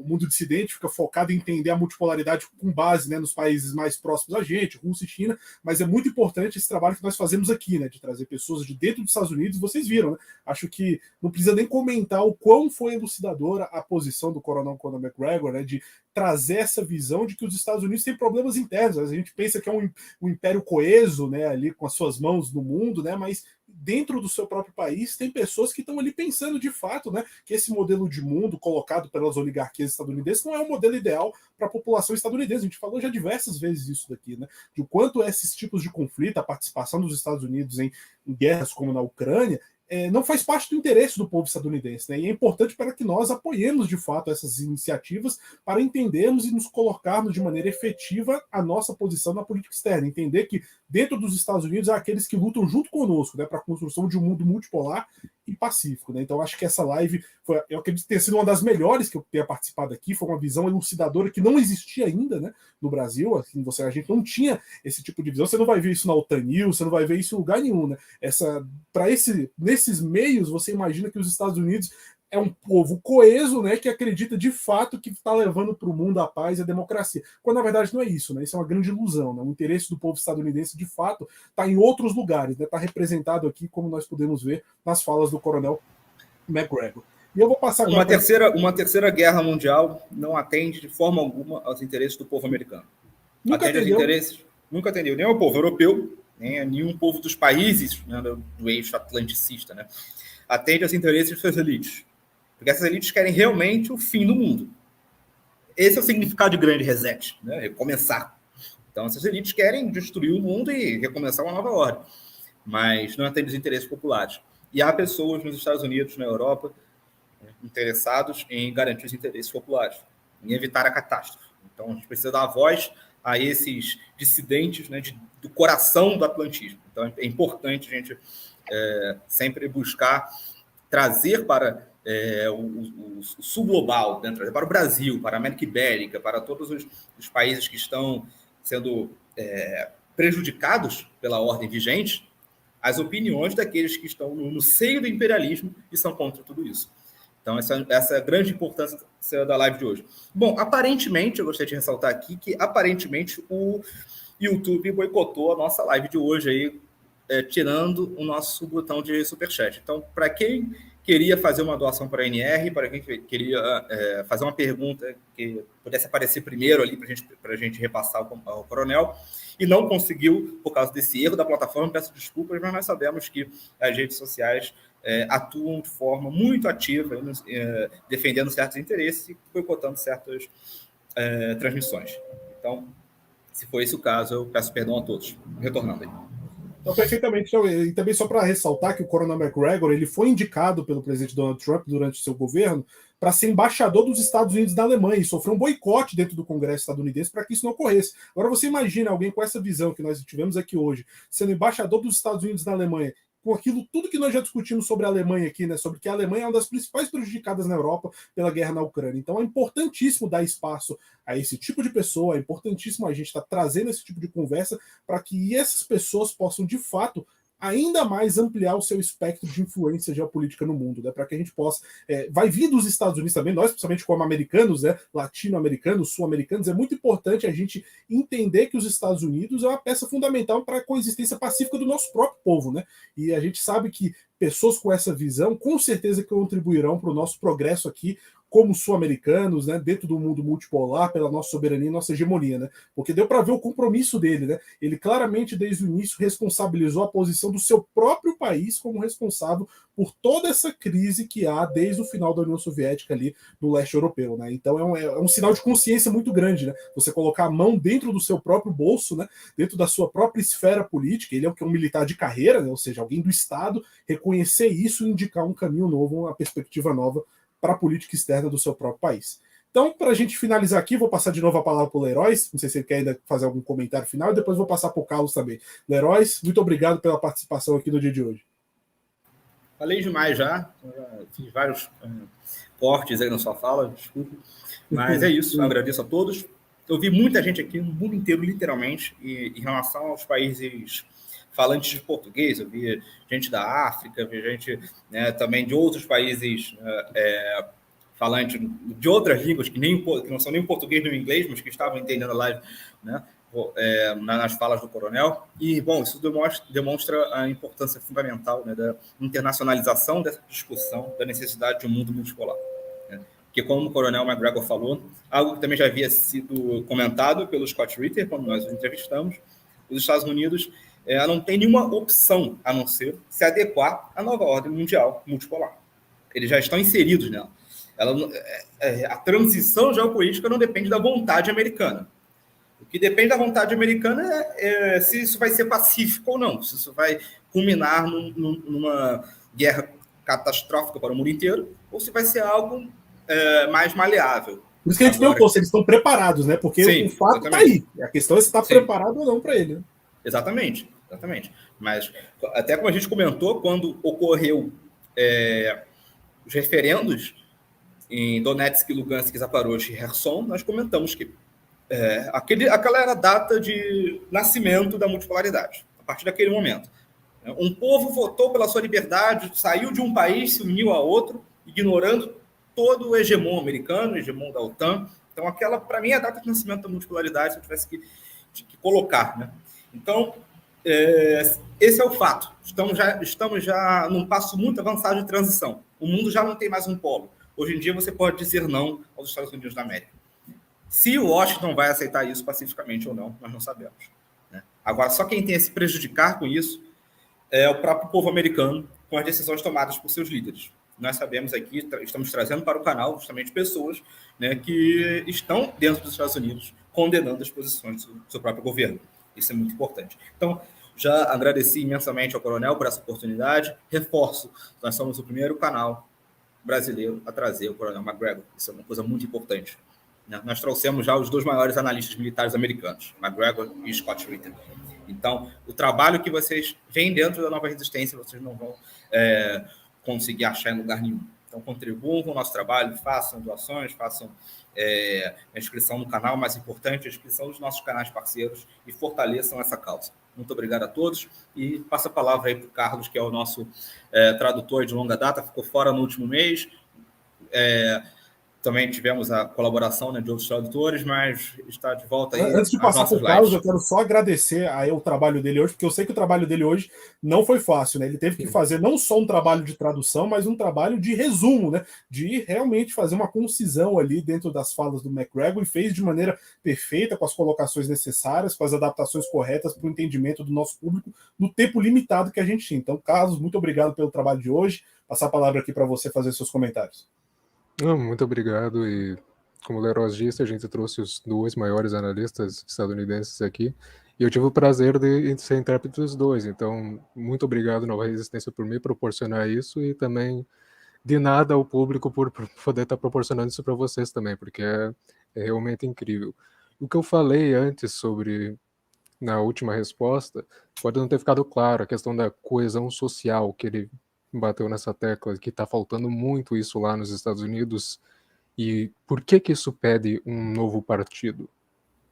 mundo dissidente fica focado em entender a multipolaridade com base, né, nos países mais próximos a gente, Rússia e China, mas é muito importante esse trabalho que nós fazemos aqui, né, de trazer pessoas de dentro dos Estados Unidos, vocês viram, né? Acho que não precisa nem comentar o quão foi elucidadora a posição do Coronel Conor McGregor, né, de trazer essa visão de que os Estados Unidos têm problemas internos. A gente pensa que é um império coeso, né, ali com as suas mãos no mundo, né, mas dentro do seu próprio país tem pessoas que estão ali pensando de fato, né, que esse modelo de mundo colocado pelas oligarquias estadunidenses não é um modelo ideal para a população estadunidense. A gente falou já diversas vezes isso daqui, né, de o quanto esses tipos de conflito, a participação dos Estados Unidos em guerras como na Ucrânia, não faz parte do interesse do povo estadunidense, né? E é importante para que nós apoiemos de fato essas iniciativas para entendermos e nos colocarmos de maneira efetiva a nossa posição na política externa. Entender que dentro dos Estados Unidos há aqueles que lutam junto conosco, né, para a construção de um mundo multipolar e pacífico, né? Então acho que essa live eu acredito ter sido uma das melhores que eu tenha participado aqui. Foi uma visão elucidadora que não existia ainda, né, no Brasil. Assim, a gente não tinha esse tipo de visão. Você não vai ver isso na OTAN News, você não vai ver isso em lugar nenhum, né? Nesses meios você imagina que os Estados Unidos é um povo coeso, né, que acredita de fato que está levando para o mundo a paz e a democracia. Quando na verdade não é isso, né? Isso é uma grande ilusão, né? O interesse do povo estadunidense de fato está em outros lugares, né? Está representado aqui, como nós podemos ver nas falas do Coronel McGregor. E eu vou passar agora uma terceira guerra mundial não atende de forma alguma aos interesses do povo americano. Nunca atendeu nem ao povo europeu, nem a nenhum povo dos países, né, do eixo atlanticista, né? Atende aos interesses das elites. Porque essas elites querem realmente o fim do mundo. esse é o significado de grande reset, né? Recomeçar. Então, essas elites querem destruir o mundo e recomeçar uma nova ordem, mas não tem os interesses populares. E há pessoas nos Estados Unidos, na Europa, interessados em garantir os interesses populares, em evitar a catástrofe. Então, a gente precisa dar voz a esses dissidentes, né, do coração do atlantismo. Então, é importante a gente sempre buscar trazer para o sul global, né, trazer para o Brasil, para a América Ibérica, para todos os países que estão sendo prejudicados pela ordem vigente, as opiniões daqueles que estão no seio do imperialismo e são contra tudo isso. Então, essa é a grande importância da live de hoje. Bom, aparentemente, eu gostaria de ressaltar aqui que, aparentemente, o YouTube boicotou a nossa live de hoje, aí, tirando o nosso botão de superchat. Então, para quem queria fazer uma doação para a NR, para quem queria fazer uma pergunta que pudesse aparecer primeiro ali para a gente repassar ao coronel, e não conseguiu por causa desse erro da plataforma, peço desculpas, mas nós sabemos que as redes sociais atuam de forma muito ativa, defendendo certos interesses e boicotando certas transmissões. Então, se for esse o caso, eu peço perdão a todos. Retornando aí. Então, perfeitamente. E também só para ressaltar que o Conor McGregor ele foi indicado pelo presidente Donald Trump durante o seu governo para ser embaixador dos Estados Unidos na Alemanha e sofreu um boicote dentro do Congresso estadunidense para que isso não ocorresse. Agora você imagina alguém com essa visão que nós tivemos aqui hoje, sendo embaixador dos Estados Unidos na Alemanha, com aquilo tudo que nós já discutimos sobre a Alemanha aqui, né? Sobre que a Alemanha é uma das principais prejudicadas na Europa pela guerra na Ucrânia. Então é importantíssimo dar espaço a esse tipo de pessoa, é importantíssimo a gente estar trazendo esse tipo de conversa para que essas pessoas possam, de fato, ainda mais ampliar o seu espectro de influência geopolítica no mundo, né? Para que a gente possa... vai vir dos Estados Unidos também, nós, principalmente como americanos, né? Latino-americanos, sul-americanos, é muito importante a gente entender que os Estados Unidos é uma peça fundamental para a coexistência pacífica do nosso próprio povo, né? E a gente sabe que pessoas com essa visão, com certeza contribuirão para o nosso progresso aqui, como sul-americanos, né, dentro do mundo multipolar, pela nossa soberania e nossa hegemonia, né? Porque deu para ver o compromisso dele, né? Ele claramente, desde o início, responsabilizou a posição do seu próprio país como responsável por toda essa crise que há desde o final da União Soviética ali no leste europeu, né? Então é um sinal de consciência muito grande, né? Você colocar a mão dentro do seu próprio bolso, né? Dentro da sua própria esfera política, ele é um militar de carreira, né? Ou seja, alguém do Estado, reconhecer isso e indicar um caminho novo, uma perspectiva nova para a política externa do seu próprio país. Então, para a gente finalizar aqui, vou passar de novo a palavra para o Leroyce, não sei se ele quer ainda fazer algum comentário final, e depois vou passar para o Carlos também. Leroyce, muito obrigado pela participação aqui no dia de hoje. Falei demais já fiz vários cortes aí na sua fala, desculpa, mas é isso, eu agradeço a todos. Eu vi muita gente aqui no mundo inteiro, literalmente, e em relação aos países falantes de português, eu vi gente da África, vi gente, né, também de outros países falantes de outras línguas, que não são nem o português nem o inglês, mas que estavam entendendo a live, né, nas falas do coronel. E, bom, isso demonstra a importância fundamental, né, da internacionalização dessa discussão, da necessidade de um mundo multipolar. Né? Porque, como o coronel McGregor falou, algo que também já havia sido comentado pelo Scott Ritter, quando nós o entrevistamos, os Estados Unidos não tem nenhuma opção a não ser se adequar à nova ordem mundial multipolar. Eles já estão inseridos nela. A transição geopolítica não depende da vontade americana. O que depende da vontade americana é se isso vai ser pacífico ou não, se isso vai culminar numa guerra catastrófica para o mundo inteiro, ou se vai ser algo mais maleável. Por isso que a gente perguntou se eles estão preparados, né? Porque sim, o fato está aí. A questão é se está preparado ou não para ele. Né? Exatamente. Mas, até como a gente comentou, quando ocorreu os referendos em Donetsk, Lugansk, Zaporozhye e Kherson, nós comentamos que aquela era a data de nascimento da multipolaridade, a partir daquele momento. Um povo votou pela sua liberdade, saiu de um país, se uniu a outro, ignorando todo o hegemon americano, o hegemon da OTAN. Então, aquela, para mim, é a data de nascimento da multipolaridade, se eu tivesse que colocar. Né? Então, esse é o fato. Estamos já num passo muito avançado de transição. O mundo já não tem mais um polo. Hoje em dia, você pode dizer não aos Estados Unidos da América. Se o Washington vai aceitar isso pacificamente ou não, nós não sabemos. Né? Agora, só quem tem a se prejudicar com isso é o próprio povo americano, com as decisões tomadas por seus líderes. nós sabemos aqui, estamos trazendo para o canal justamente pessoas, né, que estão dentro dos Estados Unidos condenando as posições do seu próprio governo. Isso é muito importante. Então, já agradeci imensamente ao Coronel por essa oportunidade. Reforço, nós somos o primeiro canal brasileiro a trazer o Coronel McGregor. Isso é uma coisa muito importante. Nós trouxemos já os 2 maiores analistas militares americanos, McGregor e Scott Ritter. Então, o trabalho que vocês veem dentro da Nova Resistência, vocês não vão conseguir achar em lugar nenhum. Então, contribuam com o nosso trabalho, façam doações, façam a inscrição no canal, mais importante, a inscrição dos nossos canais parceiros e fortaleçam essa causa. Muito obrigado a todos e passo a palavra aí para o Carlos, que é o nosso tradutor de longa data, ficou fora no último mês. Também tivemos a colaboração, né, de outros tradutores, mas está de volta aí. Antes de passar para o Carlos, eu quero só agradecer aí o trabalho dele hoje, porque eu sei que o trabalho dele hoje não foi fácil, né? Ele teve que fazer não só um trabalho de tradução, mas um trabalho de resumo, né? De realmente fazer uma concisão ali dentro das falas do McGregor e fez de maneira perfeita, com as colocações necessárias, com as adaptações corretas para o entendimento do nosso público no tempo limitado que a gente tinha. Então, Carlos, muito obrigado pelo trabalho de hoje. Passar a palavra aqui para você fazer seus comentários. Muito obrigado, e como o Leroy disse, a gente trouxe os 2 maiores analistas estadunidenses aqui, e eu tive o prazer de ser intérprete dos 2, então muito obrigado, Nova Resistência, por me proporcionar isso, e também de nada ao público por poder estar proporcionando isso para vocês também, porque é realmente incrível. O que eu falei antes sobre, na última resposta, pode não ter ficado claro, a questão da coesão social, que ele bateu nessa tecla, que está faltando muito isso lá nos Estados Unidos. E por que isso pede um novo partido,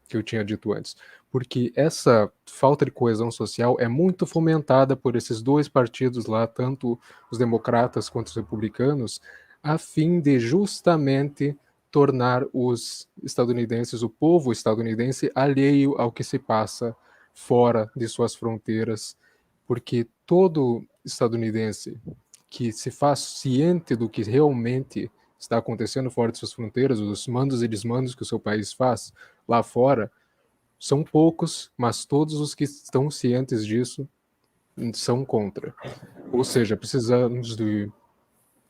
que eu tinha dito antes? Porque essa falta de coesão social é muito fomentada por esses 2 partidos lá, tanto os democratas quanto os republicanos, a fim de justamente tornar os estadunidenses, o povo estadunidense, alheio ao que se passa fora de suas fronteiras, porque todo estadunidense que se faz ciente do que realmente está acontecendo fora de suas fronteiras, os mandos e desmandos que o seu país faz lá fora, são poucos, mas todos os que estão cientes disso são contra. Ou seja, precisamos de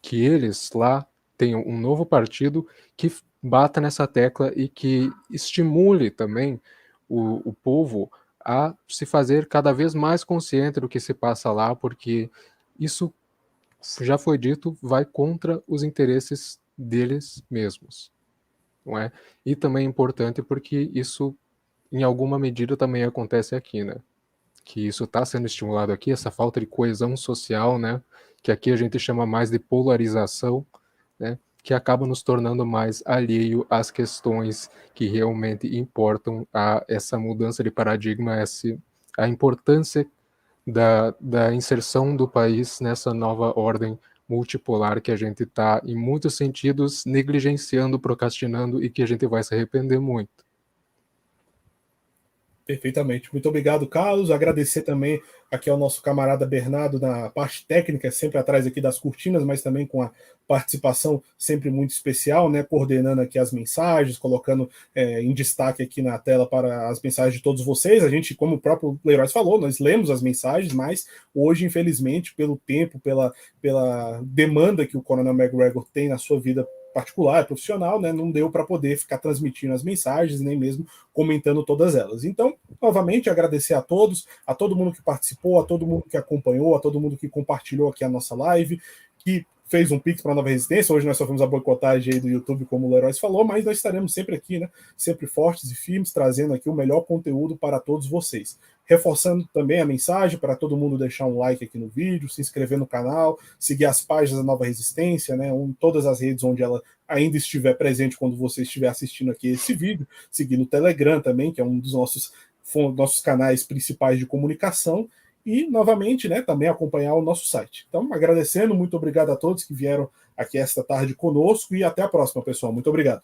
que eles lá tenham um novo partido que bata nessa tecla e que estimule também o povo a se fazer cada vez mais consciente do que se passa lá, porque isso, já foi dito, vai contra os interesses deles mesmos, não é? E também é importante porque isso, em alguma medida, também acontece aqui, né? Que isso está sendo estimulado aqui, essa falta de coesão social, né? Que aqui a gente chama mais de polarização, né? Que acaba nos tornando mais alheio às questões que realmente importam, a essa mudança de paradigma, a importância da inserção do país nessa nova ordem multipolar que a gente está, em muitos sentidos, negligenciando, procrastinando e que a gente vai se arrepender muito. Perfeitamente. Muito obrigado, Carlos. Agradecer também aqui ao nosso camarada Bernardo na parte técnica, sempre atrás aqui das cortinas, mas também com a participação sempre muito especial, né? Coordenando aqui as mensagens, colocando em destaque aqui na tela para as mensagens de todos vocês. A gente, como o próprio Leroy falou, nós lemos as mensagens, mas hoje, infelizmente, pelo tempo, pela demanda que o Coronel McGregor tem na sua vida particular, profissional, né, não deu para poder ficar transmitindo as mensagens, nem mesmo comentando todas elas. Então, novamente, agradecer a todos, a todo mundo que participou, a todo mundo que acompanhou, a todo mundo que compartilhou aqui a nossa live, que fez um Pix para a Nova Resistência. Hoje nós sofremos a boicotagem aí do YouTube, como o Leroy falou, mas nós estaremos sempre aqui, né, sempre fortes e firmes, trazendo aqui o melhor conteúdo para todos vocês. Reforçando também a mensagem para todo mundo deixar um like aqui no vídeo, se inscrever no canal, seguir as páginas da Nova Resistência, né, todas as redes onde ela ainda estiver presente quando você estiver assistindo aqui esse vídeo, seguir no Telegram também, que é um dos nossos canais principais de comunicação, e, novamente, né, também acompanhar o nosso site. Então, agradecendo, muito obrigado a todos que vieram aqui esta tarde conosco, e até a próxima, pessoal. Muito obrigado.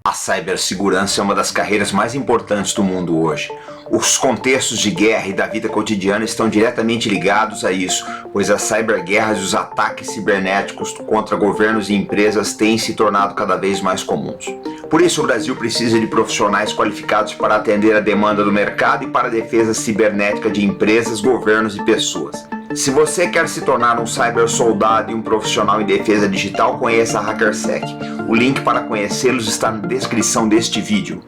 A cibersegurança é uma das carreiras mais importantes do mundo hoje. Os contextos de guerra e da vida cotidiana estão diretamente ligados a isso, pois as ciberguerras e os ataques cibernéticos contra governos e empresas têm se tornado cada vez mais comuns. Por isso, o Brasil precisa de profissionais qualificados para atender a demanda do mercado e para a defesa cibernética de empresas, governos e pessoas. Se você quer se tornar um cybersoldado e um profissional em defesa digital, conheça a HackerSec. O link para conhecê-los está na descrição deste vídeo.